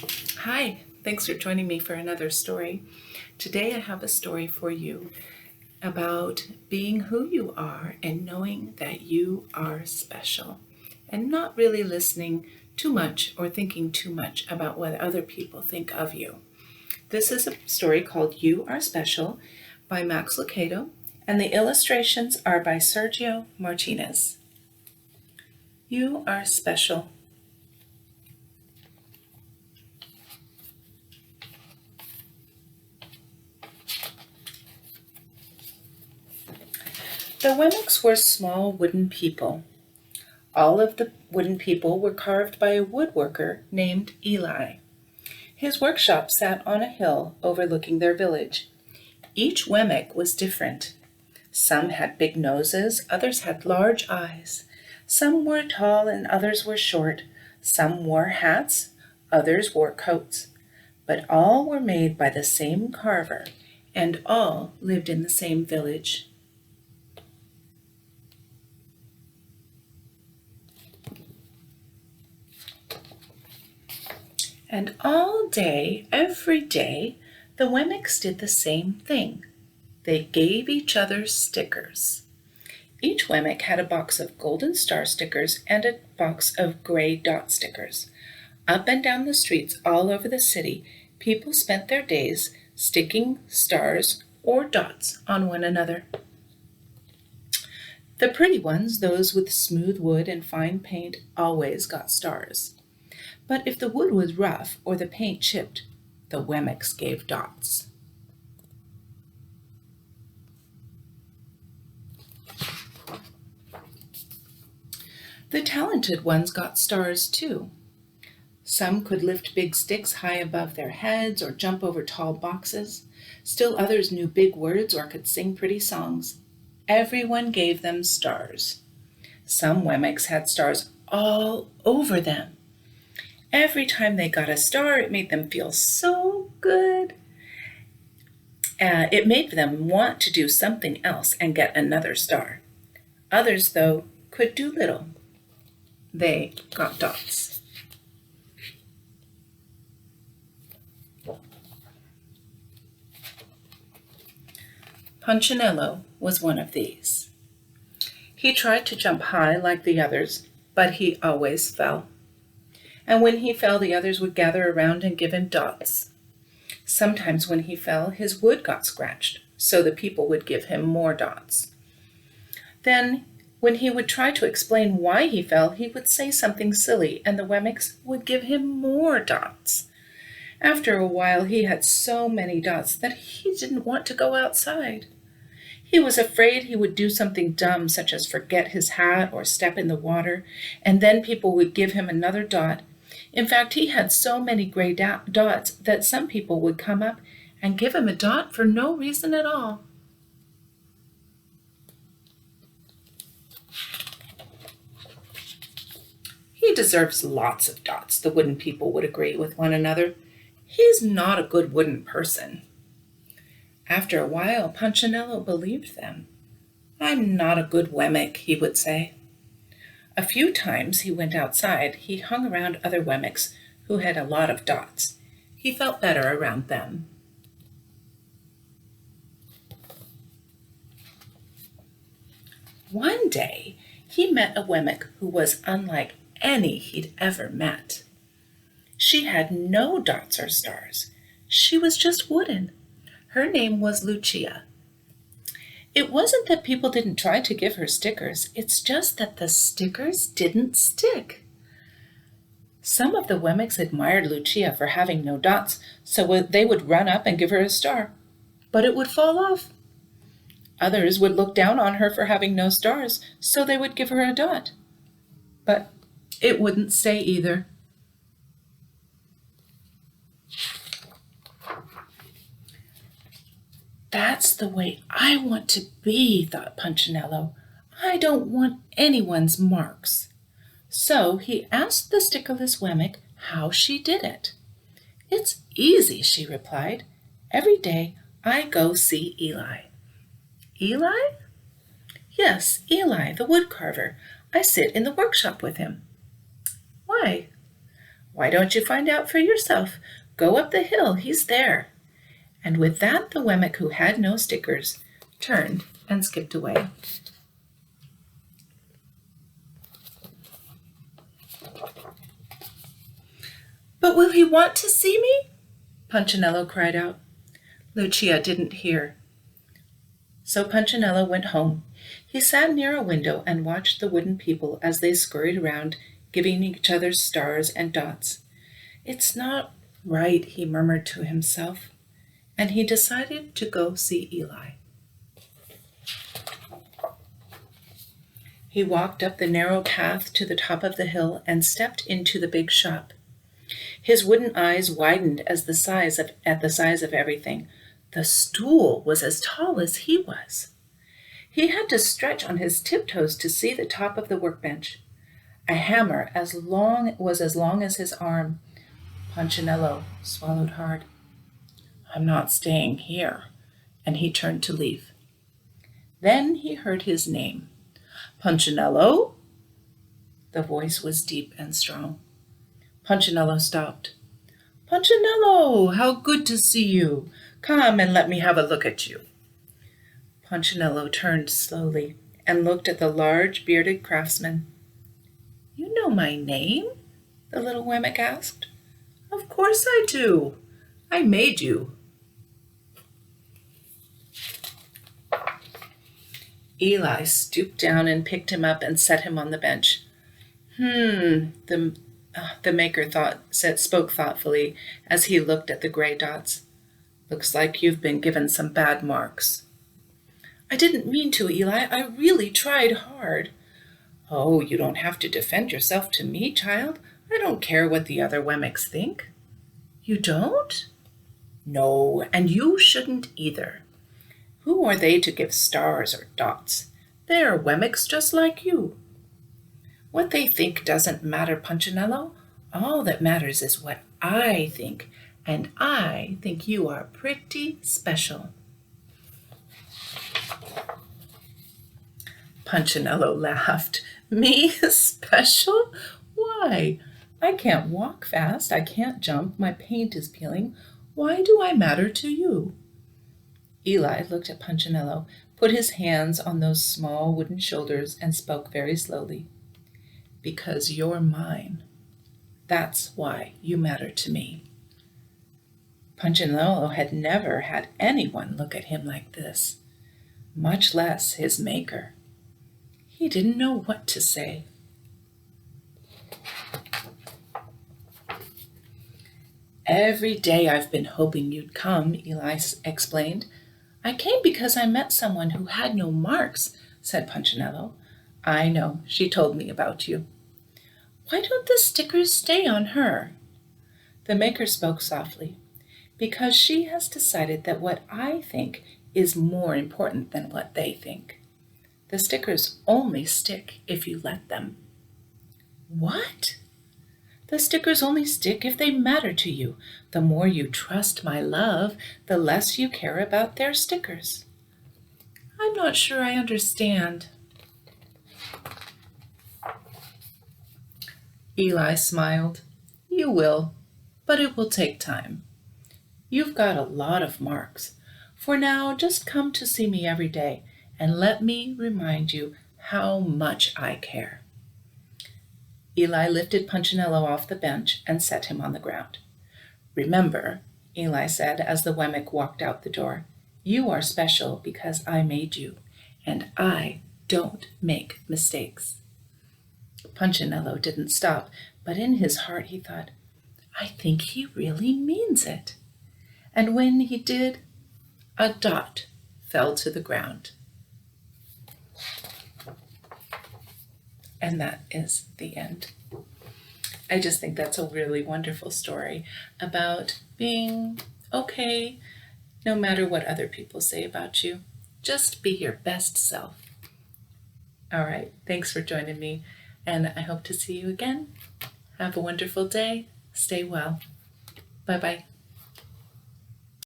Hi, thanks for joining me for another story. Today I have a story for you about being who you are and knowing that you are special and not really listening too much or thinking too much about what other people think of you. This is a story called You Are Special by Max Lucado, and the illustrations are by Sergio Martinez. You are special. The Wemmicks were small wooden people. All of the wooden people were carved by a woodworker named Eli. His workshop sat on a hill overlooking their village. Each Wemmick was different. Some had big noses, others had large eyes. Some were tall and others were short. Some wore hats, others wore coats. But all were made by the same carver, and all lived in the same village. And all day, every day, the Wemmicks did the same thing. They gave each other stickers. Each Wemmick had a box of golden star stickers and a box of gray dot stickers. Up and down the streets all over the city, people spent their days sticking stars or dots on one another. The pretty ones, those with smooth wood and fine paint, always got stars. But if the wood was rough or the paint chipped, the Wemmicks gave dots. The talented ones got stars too. Some could lift big sticks high above their heads or jump over tall boxes. Still others knew big words or could sing pretty songs. Everyone gave them stars. Some Wemmicks had stars all over them. Every time they got a star, it made them feel so good. It made them want to do something else and get another star. Others, though, could do little. They got dots. Punchinello was one of these. He tried to jump high like the others, but he always fell. And when he fell, the others would gather around and give him dots. Sometimes when he fell, his wood got scratched, so the people would give him more dots. Then, when he would try to explain why he fell, he would say something silly, and the Wemmicks would give him more dots. After a while, he had so many dots that he didn't want to go outside. He was afraid he would do something dumb, such as forget his hat or step in the water, and then people would give him another dot. In fact, he had so many gray dots that some people would come up and give him a dot for no reason at all. He deserves lots of dots, the wooden people would agree with one another. He's not a good wooden person. After a while, Punchinello believed them. I'm not a good Wemmick, he would say. A few times he went outside, he hung around other Wemmicks who had a lot of dots. He felt better around them. One day, he met a Wemmick who was unlike any he'd ever met. She had no dots or stars. She was just wooden. Her name was Lucia. It wasn't that people didn't try to give her stickers, it's just that the stickers didn't stick. Some of the Wemmicks admired Lucia for having no dots, so they would run up and give her a star, but it would fall off. Others would look down on her for having no stars, so they would give her a dot, but it wouldn't stay either. That's the way I want to be, thought Punchinello. I don't want anyone's marks. So he asked the stickerless Wemmick how she did it. It's easy, she replied. Every day I go see Eli. Eli? Yes, Eli, the woodcarver. I sit in the workshop with him. Why? Why don't you find out for yourself? Go up the hill, he's there." And with that, the Wemmick who had no stickers turned and skipped away. "But will he want to see me?" Punchinello cried out. Lucia didn't hear. So Punchinello went home. He sat near a window and watched the wooden people as they scurried around, giving each other stars and dots. "It's not right," he murmured to himself, and he decided to go see Eli. He walked up the narrow path to the top of the hill and stepped into the big shop. His wooden eyes widened at the size of everything. The stool was as tall as he was. He had to stretch on his tiptoes to see the top of the workbench. A hammer was as long as his arm. Punchinello swallowed hard. "I'm not staying here," and he turned to leave. Then he heard his name. "Punchinello?" The voice was deep and strong. Punchinello stopped. "Punchinello, how good to see you. Come and let me have a look at you." Punchinello turned slowly and looked at the large bearded craftsman. "You know my name?" the little Wemmick asked. "Of course I do. I made you." Eli stooped down and picked him up and set him on the bench. The maker spoke thoughtfully as he looked at the gray dots. "Looks like you've been given some bad marks." "I didn't mean to, Eli. I really tried hard." "Oh, you don't have to defend yourself to me, child. I don't care what the other Wemmicks think." "You don't?" "No, and you shouldn't either. Who are they to give stars or dots? They're Wemmicks just like you. What they think doesn't matter, Punchinello. All that matters is what I think, and I think you are pretty special." Punchinello laughed. "Me special? Why? I can't walk fast. I can't jump. My paint is peeling. Why do I matter to you?" Eli looked at Punchinello, put his hands on those small wooden shoulders, and spoke very slowly. "Because you're mine. That's why you matter to me." Punchinello had never had anyone look at him like this, much less his maker. He didn't know what to say. "Every day I've been hoping you'd come," Eli explained. "I came because I met someone who had no marks," said Punchinello. "I know. She told me about you." "Why don't the stickers stay on her?" The maker spoke softly. "Because she has decided that what I think is more important than what they think. The stickers only stick if you let them." "What?" "The stickers only stick if they matter to you. The more you trust my love, the less you care about their stickers." "I'm not sure I understand." Eli smiled. "You will, but it will take time. You've got a lot of marks. For now, just come to see me every day, and let me remind you how much I care." Eli lifted Punchinello off the bench and set him on the ground. "Remember," Eli said as the Wemmick walked out the door, "you are special because I made you, and I don't make mistakes." Punchinello didn't stop, but in his heart he thought, "I think he really means it." And when he did, a dot fell to the ground. And that is the end. I just think that's a really wonderful story about being okay no matter what other people say about you. Just be your best self. All right, thanks for joining me, and I hope to see you again. Have a wonderful day. Stay well. Bye-bye.